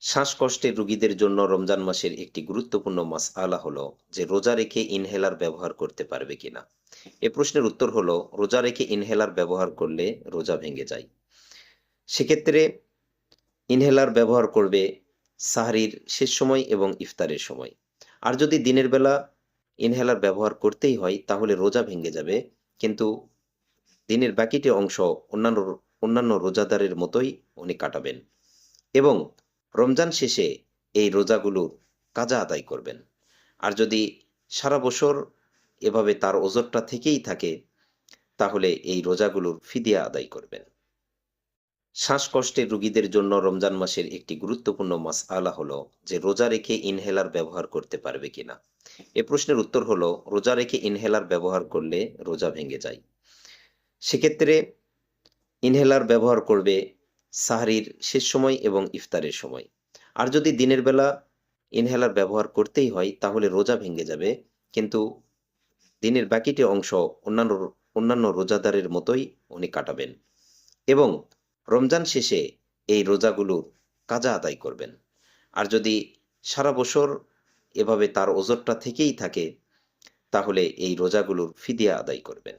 শ্বাসকষ্টের রোগীদের জন্য রমজান মাসের একটি গুরুত্বপূর্ণ মাসআলা হলো যে রোজা রেখে ইনহেলার ব্যবহার করতে পারবে কিনা। এ প্রশ্নের উত্তর হলো রোজা রেখে ইনহেলার ব্যবহার করলে রোজা ভেঙে যায়। সেক্ষেত্রে ইনহেলার ব্যবহার করবে সাহরির শেষ সময় এবং ইফতারের সময়। আর যদি দিনের বেলা ইনহেলার ব্যবহার করতেই হয় তাহলে রোজা ভেঙে যাবে, কিন্তু দিনের বাকিটি অংশ অন্যান্য অন্যান্য রোজাদারের মতোই উনি কাটাবেন এবং রমজান শেষে এই রোজাগুলোর কাজা আদায় করবেন। আর যদি সারা বছর এভাবে তার ওজরটা থেকেই থাকে তাহলে এই রোজাগুলোর ফিদিয়া আদায় করবেন। শ্বাসকষ্টের রোগীদের জন্য রমজান মাসের একটি গুরুত্বপূর্ণ মাসআলা হলো যে রোজা রেখে ইনহেলার ব্যবহার করতে পারবে কিনা। এ প্রশ্নের উত্তর হলো রোজা রেখে ইনহেলার ব্যবহার করলে রোজা ভেঙে যায়। সেক্ষেত্রে ইনহেলার ব্যবহার করবে সাহরির শেষ সময় এবং ইফতারের সময়। আর যদি দিনের বেলা ইনহেলার ব্যবহার করতেই হয় তাহলে রোজা ভেঙে যাবে, কিন্তু দিনের বাকিটি অংশ অন্যান্য অন্যান্য রোজাদারের মতোই উনি কাটাবেন এবং রমজান শেষে এই রোজাগুলোর কাজা আদায় করবেন। আর যদি সারা বছর এভাবে তার ওজরটা থেকেই থাকে তাহলে এই রোজাগুলোর ফিদিয়া আদায় করবেন।